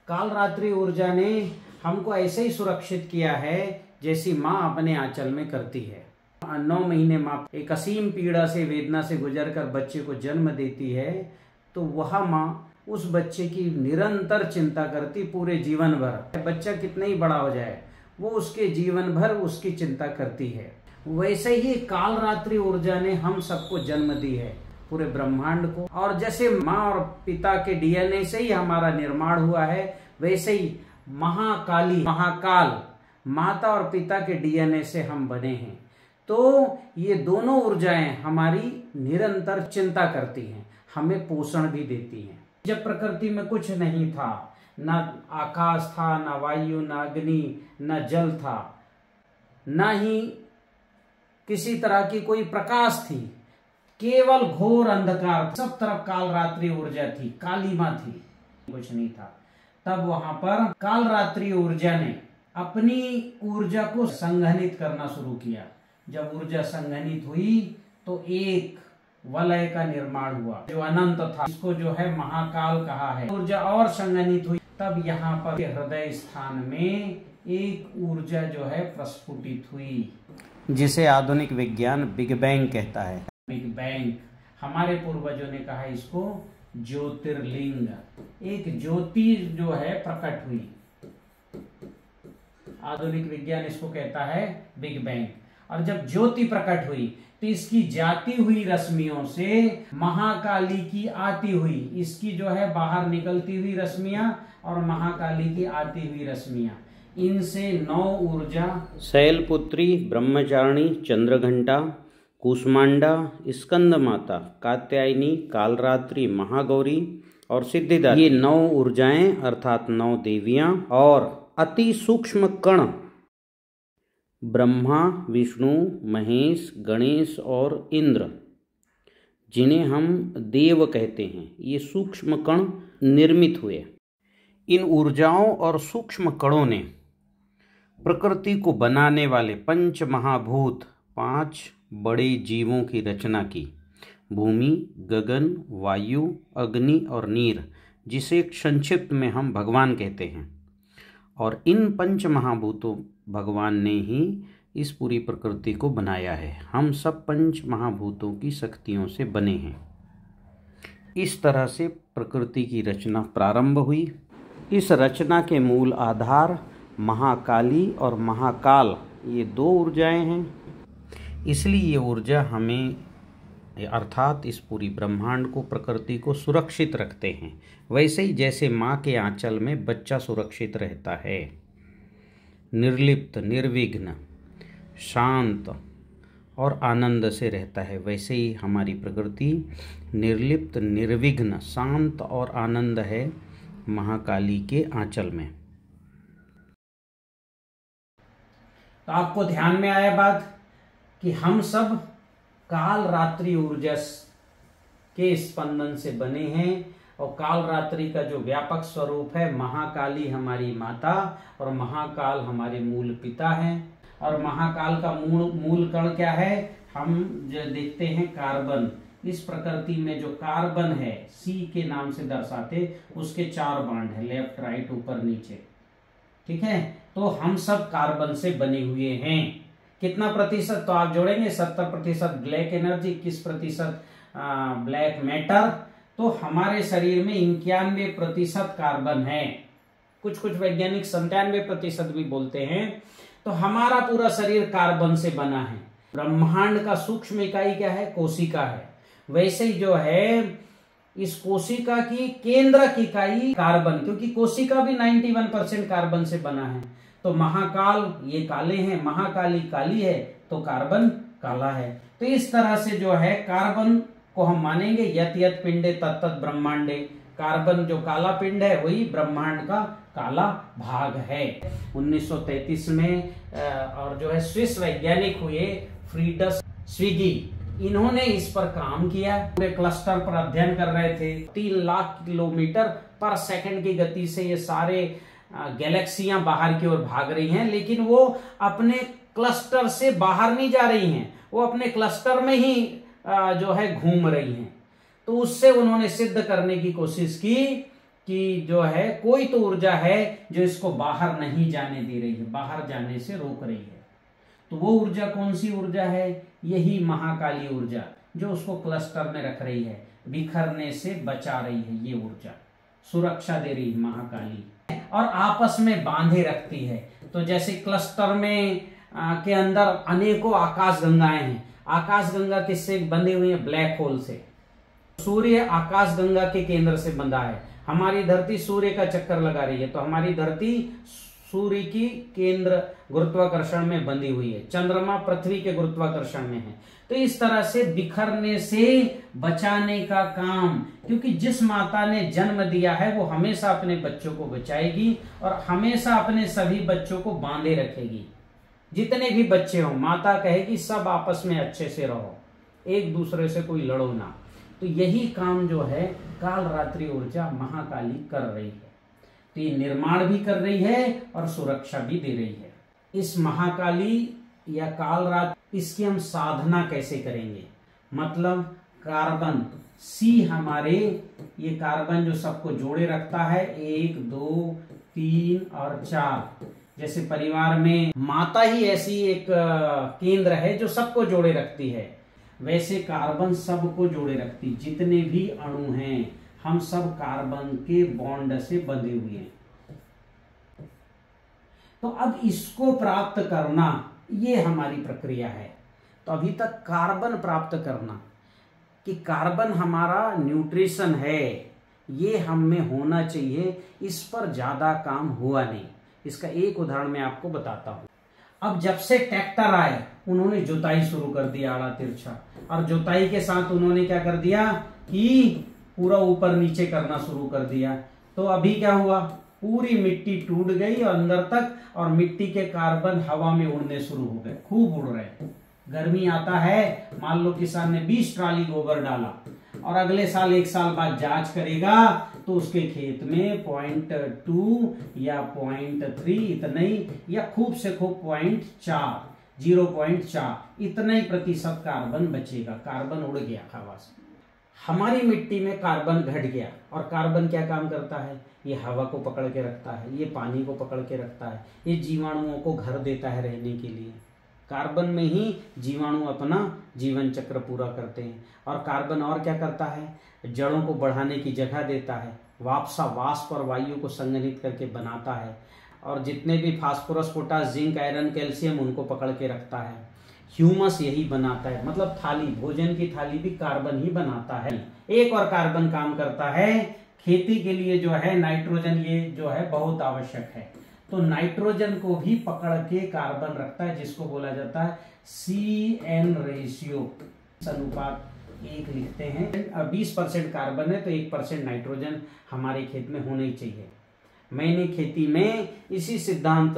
काल रात्रि ऊर्जा ने हमको ऐसे ही सुरक्षित किया है जैसी माँ अपने आंचल में करती है। 9 महीने माँ एक असीम पीड़ा से वेदना से गुजर कर बच्चे को जन्म देती है, तो वह माँ उस बच्चे की निरंतर चिंता करती पूरे जीवन भर। बच्चा कितना ही बड़ा हो जाए वो उसके जीवन भर उसकी चिंता करती है। वैसे ही काल रात्रि ऊर्जा ने हम सबको जन्म दी है, पूरे ब्रह्मांड को। और जैसे माँ और पिता के डीएनए से ही हमारा निर्माण हुआ है, वैसे ही महाकाली महाकाल माता और पिता के डीएनए से हम बने हैं। तो ये दोनों ऊर्जाएं हमारी निरंतर चिंता करती हैं, हमें पोषण भी देती हैं। जब प्रकृति में कुछ नहीं था, ना आकाश था, ना वायु, ना अग्नि, ना जल था, ना ही किसी तरह की कोई प्रकाश थी, केवल घोर अंधकार था। सब तरफ काल रात्रि ऊर्जा थी, काली मां थी, कुछ नहीं था। तब वहां पर काल रात्रि ऊर्जा ने अपनी ऊर्जा को संघनित करना शुरू किया। जब ऊर्जा संघनित हुई तो एक वलय का निर्माण हुआ जो अनंत था, इसको जो है महाकाल कहा है। ऊर्जा और संघनित हुई, तब यहाँ पर हृदय स्थान में एक ऊर्जा जो है प्रस्फुटित हुई, जिसे आधुनिक विज्ञान बिग बैंग कहता है। बिग बैंग, हमारे पूर्वजों ने कहा इसको ज्योतिर्लिंग। एक ज्योति जो है प्रकट हुई, आधुनिक विज्ञान इसको कहता है बिग बैंग। और जब ज्योति प्रकट हुई तो इसकी जाती हुई रश्मियों से महाकाली की आती हुई, इसकी जो है बाहर निकलती हुई रश्मियां और महाकाली की आती हुई रश्मियां, इनसे 9 ऊर्जा शैलपुत्री, ब्रह्मचारिणी, चंद्रघंटा, कूष्मांडा, स्कंद माता, कात्यायनी, कालरात्रि, महागौरी और सिद्धिदात्री, ये 9 ऊर्जाएं अर्थात 9 देवियां और अति सूक्ष्म कण ब्रह्मा, विष्णु, महेश, गणेश और इंद्र, जिन्हें हम देव कहते हैं, ये सूक्ष्म कण निर्मित हुए। इन ऊर्जाओं और सूक्ष्म कणों ने प्रकृति को बनाने वाले पंच महाभूत, 5 बड़े जीवों की रचना की। भूमि, गगन, वायु, अग्नि और नीर, जिसे संक्षिप्त में हम भगवान कहते हैं। और इन पंच महाभूतों भगवान ने ही इस पूरी प्रकृति को बनाया है। हम सब पंच महाभूतों की शक्तियों से बने हैं। इस तरह से प्रकृति की रचना प्रारंभ हुई। इस रचना के मूल आधार महाकाली और महाकाल, ये 2 ऊर्जाएं हैं। इसलिए ये ऊर्जा हमें अर्थात इस पूरी ब्रह्मांड को, प्रकृति को सुरक्षित रखते हैं। वैसे ही जैसे माँ के आंचल में बच्चा सुरक्षित रहता है, निर्लिप्त, निर्विघ्न, शांत और आनंद से रहता है, वैसे ही हमारी प्रकृति निर्लिप्त, निर्विघ्न, शांत और आनंद है महाकाली के आंचल में। तो आपको ध्यान में आया बात कि हम सब काल रात्रि ऊर्जा के स्पंदन से बने हैं। और काल रात्रि का जो व्यापक स्वरूप है, महाकाली हमारी माता और महाकाल हमारे मूल पिता हैं। और महाकाल का मूल कण क्या है, हम जो देखते हैं कार्बन। इस प्रकृति में जो कार्बन है, सी के नाम से दर्शाते, उसके 4 बांड है, लेफ्ट राइट ऊपर नीचे, ठीक है। तो हम सब कार्बन से बने हुए हैं। कितना प्रतिशत, तो आप जोड़ेंगे 70% ब्लैक एनर्जी, 21% ब्लैक मैटर। तो हमारे शरीर में 91% कार्बन है। कुछ वैज्ञानिक 97% भी बोलते हैं। तो हमारा पूरा शरीर कार्बन से बना है। ब्रह्मांड का सूक्ष्म इकाई क्या है, कोशिका है। वैसे ही जो है इस कोशिका की केंद्रक इकाई कार्बन, क्योंकि कोशिका भी 91% कार्बन से बना है। तो महाकाल ये काले हैं, महाकाली काली है, तो कार्बन काला है। तो इस तरह से जो है कार्बन को हम मानेंगे यत यत पिंडे तत् तत् ब्रह्मांडे। कार्बन जो काला पिंड है वही ब्रह्मांड का काला भाग है। 1933 में और जो है स्विस वैज्ञानिक हुए फ्रीडस स्विगी, इन्होंने इस पर काम किया। पूरे क्लस्टर पर अध्ययन कर रहे थे। 3 लाख किलोमीटर पर सेकंड की गति से ये सारे गैलेक्सियां बाहर की ओर भाग रही हैं, लेकिन वो अपने क्लस्टर से बाहर नहीं जा रही हैं, वो अपने क्लस्टर में ही जो है घूम रही हैं। तो उससे उन्होंने सिद्ध करने की कोशिश की कि जो है कोई तो ऊर्जा है जो इसको बाहर नहीं जाने दे रही है, बाहर जाने से रोक रही है। तो वो ऊर्जा कौन सी ऊर्जा है? यही महाकाली ऊर्जा जो उसको क्लस्टर में रख रही है, बिखरने से बचा रही है। ये ऊर्जा सुरक्षा दे रही है महाकाली, और आपस में बांधे रखती है। तो जैसे क्लस्टर में के अंदर अनेकों आकाश गंगाएं हैं। आकाश गंगा किससे बंधे हुए हैं? ब्लैक होल से। सूर्य आकाश गंगा के केंद्र से बंधा है। हमारी धरती सूर्य का चक्कर लगा रही है, तो हमारी धरती सूर्य की केंद्र गुरुत्वाकर्षण में बंधी हुई है। चंद्रमा पृथ्वी के गुरुत्वाकर्षण में है। तो इस तरह से बिखरने से बचाने का काम, क्योंकि जिस माता ने जन्म दिया है वो हमेशा अपने बच्चों को बचाएगी और हमेशा अपने सभी बच्चों को बांधे रखेगी। जितने भी बच्चे हों, माता कहेगी सब आपस में अच्छे से रहो, एक दूसरे से कोई लड़ो ना। तो यही काम जो है काल रात्रि ऊर्जा महाकाली कर रही है। तो ये निर्माण भी कर रही है और सुरक्षा भी दे रही है। इस महाकाली या काल रात्रि, इसकी हम साधना कैसे करेंगे? मतलब कार्बन सी, हमारे ये कार्बन जो सबको जोड़े रखता है, 1 2 3 और 4। जैसे परिवार में माता ही ऐसी एक केंद्र है जो सबको जोड़े रखती है, वैसे कार्बन सबको जोड़े रखती। जितने भी अणु हैं हम सब कार्बन के बॉन्ड से बंधे हुए हैं। तो अब इसको प्राप्त करना ये हमारी प्रक्रिया है। तो अभी तक कार्बन प्राप्त करना, कि कार्बन हमारा न्यूट्रिशन है, ये हम में होना चाहिए, इस पर ज्यादा काम हुआ नहीं। इसका एक उदाहरण मैं आपको बताता हूं। अब जब से ट्रैक्टर आए उन्होंने जुताई शुरू कर दिया आड़ा तिरछा, और जुताई के साथ उन्होंने क्या कर दिया कि पूरा ऊपर नीचे करना शुरू कर दिया। तो अभी क्या हुआ? पूरी मिट्टी टूट गई और अंदर तक, और मिट्टी के कार्बन हवा में उड़ने शुरू हो गए, खूब उड़ रहे हैं। गर्मी आता है, मान लो किसान ने 20 ट्राली गोबर डाला और अगले साल 1 साल बाद जांच करेगा तो उसके खेत में 0.2 या 0.3 इतना ही, या खूब से खूब 0.4 इतना ही प्रतिशत कार्बन बचेगा। कार्बन उड़ गया हवा से। हमारी मिट्टी में कार्बन घट गया, और कार्बन क्या काम करता है? ये हवा को पकड़ के रखता है, ये पानी को पकड़ के रखता है, ये जीवाणुओं को घर देता है रहने के लिए। कार्बन में ही जीवाणु अपना जीवन चक्र पूरा करते हैं। और कार्बन और क्या करता है? जड़ों को बढ़ाने की जगह देता है, वाष्प और वायु को संघनित करके बनाता है, और जितने भी phosphorus, potash, zinc, iron, calcium उनको पकड़ के रखता है। ह्यूमस यही बनाता है, मतलब थाली, भोजन की थाली भी कार्बन ही बनाता है। एक और कार्बन काम करता है खेती के लिए, जो है नाइट्रोजन, ये जो है बहुत आवश्यक है। तो नाइट्रोजन को भी पकड़ के कार्बन रखता है, जिसको बोला जाता है CN रेशियो, अनुपात 1 लिखते हैं। 20% कार्बन है तो 1% नाइट्रोजन हमारे खेत में होना ही चाहिए। मैंने खेती में इसी सिद्धांत,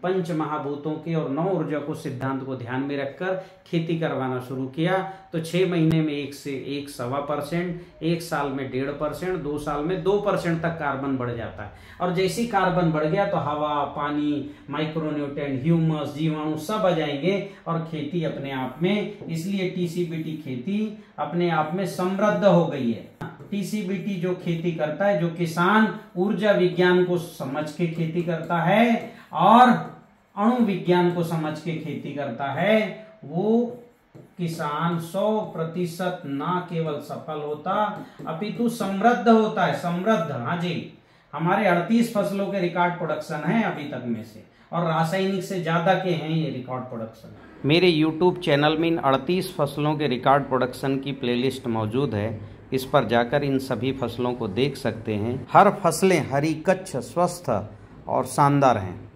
पंच महाभूतों के और 9 ऊर्जा को सिद्धांत को ध्यान में रखकर खेती करवाना शुरू किया। तो 6 महीने में 1 से 1.25%, 1 साल में 1.5%, 2 साल में 2% तक कार्बन बढ़ जाता है। और जैसी कार्बन बढ़ गया तो हवा, पानी, माइक्रोन्यूट्रिएंट, ह्यूमस, जीवाणु सब आ जाएंगे और खेती अपने आप में, इसलिए TCBT खेती अपने आप में समृद्ध हो गई है। TCBT जो खेती करता है, जो किसान ऊर्जा विज्ञान को समझ के खेती करता है और अणु विज्ञान को समझ के खेती करता है, वो किसान 100% ना केवल सफल होता अपितु समृद्ध होता है। समृद्ध, हाँ जी। हमारे 38 फसलों के रिकॉर्ड प्रोडक्शन है अभी तक में से, और रासायनिक से ज्यादा के हैं ये रिकॉर्ड प्रोडक्शन। मेरे YouTube चैनल में इन 38 फसलों के रिकॉर्ड प्रोडक्शन की प्लेलिस्ट मौजूद है। इस पर जाकर इन सभी फसलों को देख सकते हैं। हर फसलें हरी, कच्छ, स्वस्थ और शानदार हैं।